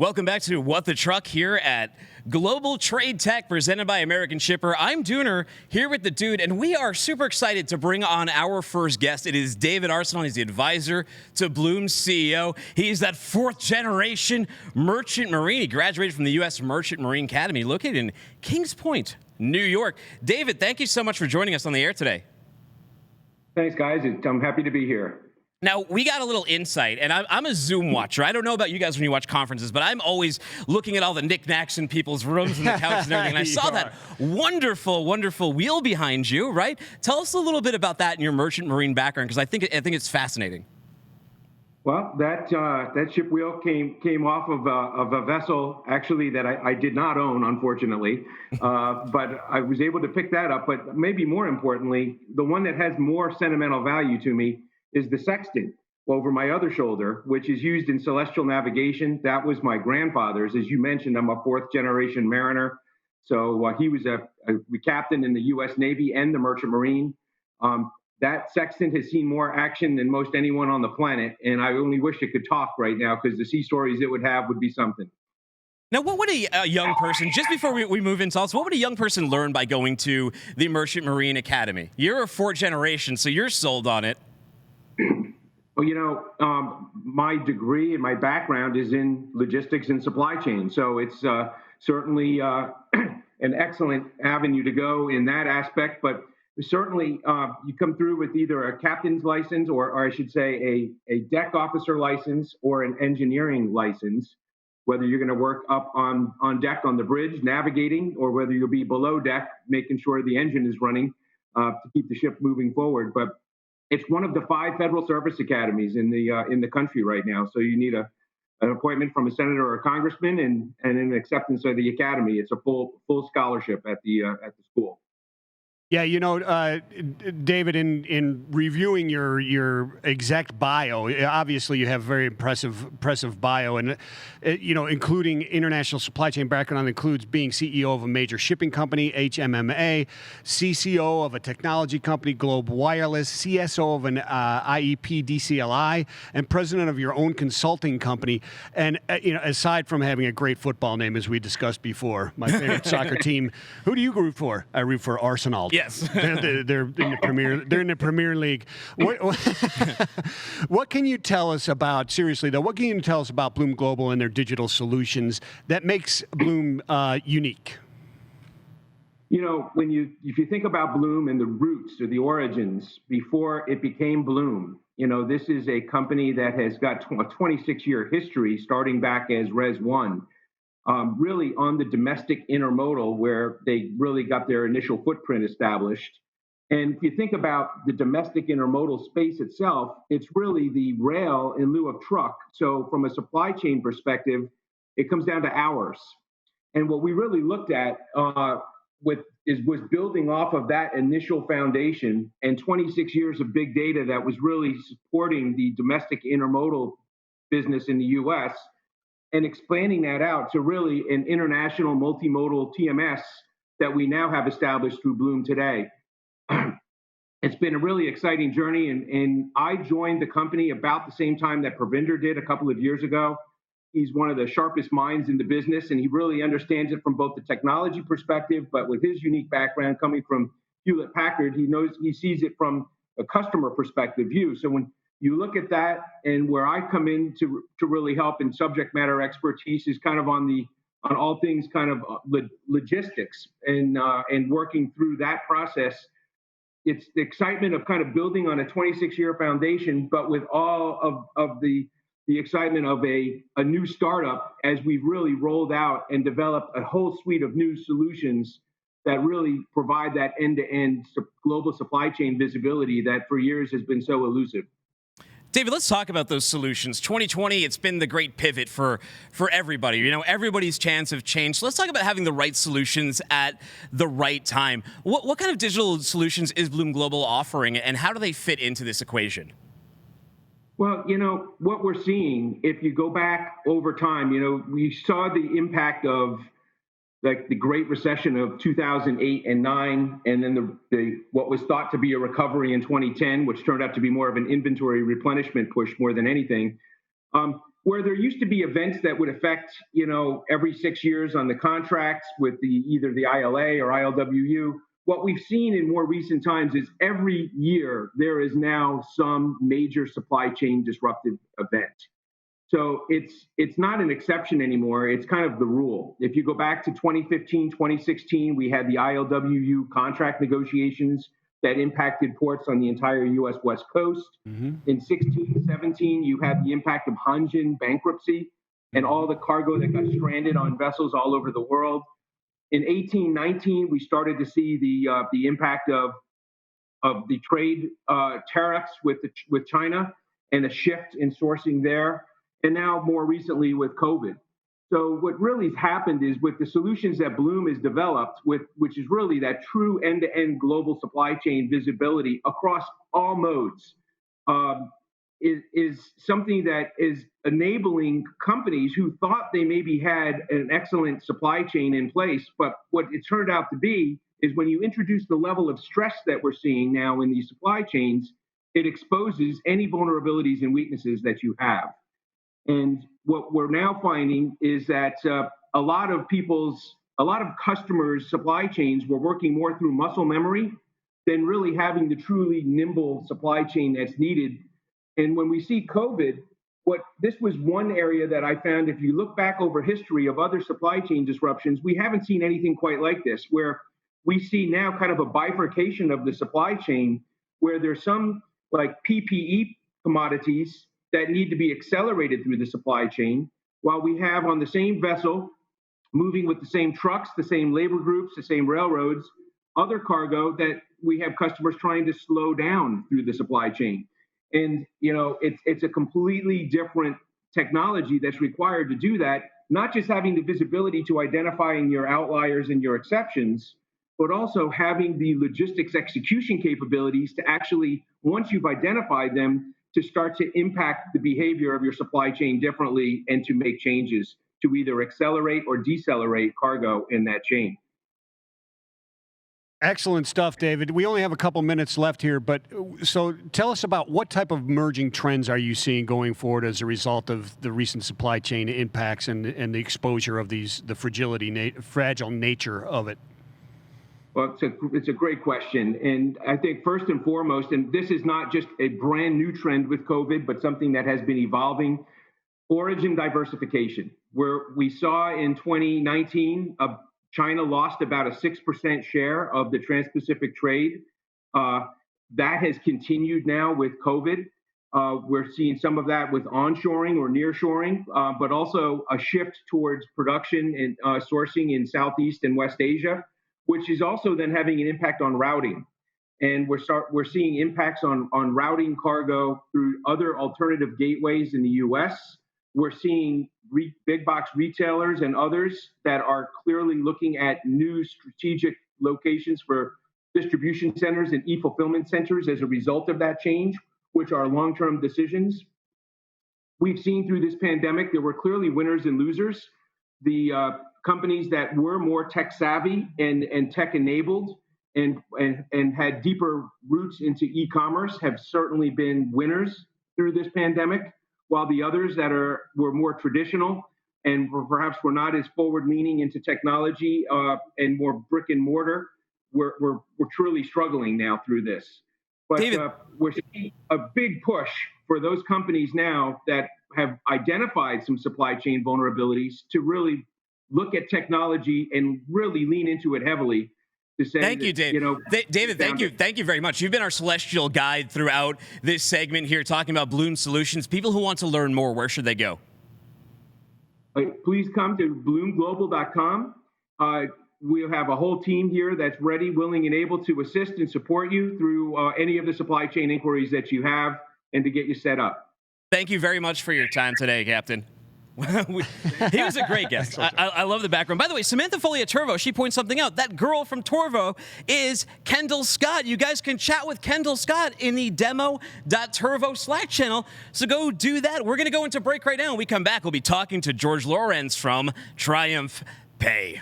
Welcome back to What the Truck here at Global Trade Tech presented by American Shipper. I'm Dooner here with the dude, and we are super excited to bring on our first guest. It is David Arsenault. He's the advisor to Bloom's CEO. He's that fourth generation merchant marine. He graduated from the U.S. Merchant Marine Academy located in Kings Point, New York. David, thank you so much for joining us on the air today. Thanks, guys. I'm happy to be here. Now, we got a little insight, and I'm a Zoom watcher. I don't know about you guys when you watch conferences, but I'm always looking at all the knicknacks in people's rooms and the couches and everything. And I saw that wonderful, wonderful wheel behind you, right? Tell us a little bit about that and your merchant marine background, because I think it's fascinating. Well, that ship wheel came off of a vessel, actually, that I did not own, unfortunately. But I was able to pick that up. But maybe more importantly, the one that has more sentimental value to me is the sextant over my other shoulder, which is used in celestial navigation. That was my grandfather's. As you mentioned, I'm a fourth generation mariner. So he was a captain in the U.S. Navy and the Merchant Marine. That sextant has seen more action than most anyone on the planet, and I only wish it could talk right now, because the sea stories it would have would be something. Now, what would a young person, just before we move into also, what would a young person learn by going to the Merchant Marine Academy? You're a fourth generation, so you're sold on it. Well, my degree and my background is in logistics and supply chain. So it's certainly an excellent avenue to go in that aspect. But certainly you come through with either a captain's license or I should say a deck officer license or an engineering license, whether you're going to work up on deck on the bridge navigating, or whether you'll be below deck making sure the engine is running to keep the ship moving forward. But it's one of the 5 federal service academies in the country right now. So you need an appointment from a senator or a congressman and an acceptance of the academy. It's a full scholarship at the school. Yeah, David, in reviewing your exec bio, obviously you have very impressive bio, and including international supply chain background includes being CEO of a major shipping company, HMMA, CCO of a technology company, Globe Wireless, CSO of an IEP DCLI, and president of your own consulting company. And aside from having a great football name, as we discussed before, my favorite soccer team. Who do you root for? I root for Arsenault. Yes. They're in the Premier. They're in the Premier League. What can you tell us about? Seriously though, what can you tell us about Bloom Global and their digital solutions that makes Bloom unique? If you think about Bloom and the roots or the origins before it became Bloom, this is a company that has got a 26-year history, starting back as Res 1. Really on the domestic intermodal, where they really got their initial footprint established. And if you think about the domestic intermodal space itself, it's really the rail in lieu of truck. So from a supply chain perspective, it comes down to hours. And what we really looked at was building off of that initial foundation and 26 years of big data that was really supporting the domestic intermodal business in the U.S., and expanding that out to really an international multimodal TMS that we now have established through Bloom today. It's been a really exciting journey, and I joined the company about the same time that Pravinder did a couple of years ago. He's one of the sharpest minds in the business, and he really understands it from both the technology perspective, but with his unique background coming from Hewlett Packard, he sees it from a customer perspective view. So when you look at that, and where I come in to really help in subject matter expertise is kind of on all things kind of logistics and working through that process. It's the excitement of kind of building on a 26-year foundation, but with all of the excitement of a new startup as we've really rolled out and developed a whole suite of new solutions that really provide that end-to-end global supply chain visibility that for years has been so elusive. David, let's talk about those solutions. 2020, it's been the great pivot for everybody. Everybody's chance have changed. So let's talk about having the right solutions at the right time. What kind of digital solutions is Bloom Global offering, and how do they fit into this equation? Well, what we're seeing, if you go back over time, we saw the impact of like the Great Recession of 2008 and 9, and then what was thought to be a recovery in 2010, which turned out to be more of an inventory replenishment push more than anything. where there used to be events that would affect, every 6 years on the contracts with either the ILA or ILWU, what we've seen in more recent times is every year there is now some major supply chain disruptive event. So it's not an exception anymore. It's kind of the rule. If you go back to 2015, 2016, we had the ILWU contract negotiations that impacted ports on the entire U.S. West Coast. Mm-hmm. In 16, 17, you had the impact of Hanjin bankruptcy and all the cargo that got stranded on vessels all over the world. In 18, 19, we started to see the impact of the trade tariffs with China and a shift in sourcing there. And now more recently with COVID. So what really has happened is with the solutions that Bloom has developed, which is really that true end-to-end global supply chain visibility across all modes, is something that is enabling companies who thought they maybe had an excellent supply chain in place, but what it turned out to be is when you introduce the level of stress that we're seeing now in these supply chains, it exposes any vulnerabilities and weaknesses that you have. And what we're now finding is that a lot of customers' supply chains were working more through muscle memory than really having the truly nimble supply chain that's needed. And when we see COVID, this was one area that I found, if you look back over history of other supply chain disruptions, we haven't seen anything quite like this, where we see now kind of a bifurcation of the supply chain, where there's some like PPE commodities that need to be accelerated through the supply chain, while we have on the same vessel, moving with the same trucks, the same labor groups, the same railroads, other cargo that we have customers trying to slow down through the supply chain. And, it's a completely different technology that's required to do that, not just having the visibility to identifying your outliers and your exceptions, but also having the logistics execution capabilities to actually, once you've identified them, to start to impact the behavior of your supply chain differently and to make changes to either accelerate or decelerate cargo in that chain. Excellent stuff, David. We only have a couple minutes left here, but so tell us about what type of emerging trends are you seeing going forward as a result of the recent supply chain impacts and the exposure of the fragile nature of it? Well, it's a great question. And I think first and foremost, and this is not just a brand new trend with COVID, but something that has been evolving, origin diversification, where we saw in 2019, China lost about a 6% share of the Trans-Pacific trade. That has continued now with COVID. We're seeing some of that with onshoring or nearshoring, but also a shift towards production and sourcing in Southeast and West Asia, which is also then having an impact on routing. And we're seeing impacts on routing cargo through other alternative gateways in the U.S. We're seeing big box retailers and others that are clearly looking at new strategic locations for distribution centers and e-fulfillment centers as a result of that change, which are long-term decisions. We've seen through this pandemic, there were clearly winners and losers. The companies that were more tech savvy and tech enabled and had deeper roots into e-commerce have certainly been winners through this pandemic, while the others that were more traditional and perhaps were not as forward leaning into technology and more brick and mortar were truly struggling now through this. But we're seeing a big push for those companies now that have identified some supply chain vulnerabilities to really look at technology and really lean into it heavily. Thank you, Dave. David, thank you very much. You've been our celestial guide throughout this segment here, talking about Bloom Solutions. People who want to learn more, where should they go? Please come to bloomglobal.com. We'll have a whole team here that's ready, willing, and able to assist and support you through any of the supply chain inquiries that you have and to get you set up. Thank you very much for your time today, Captain. He was a great guest. I love the background. By the way, Samantha Foley at Turvo, she points something out. That girl from Turvo is Kendall Scott. You guys can chat with Kendall Scott in the demo.turvo Slack channel. So go do that. We're going to go into break right now. When we come back, we'll be talking to George Lawrence from Triumph Pay.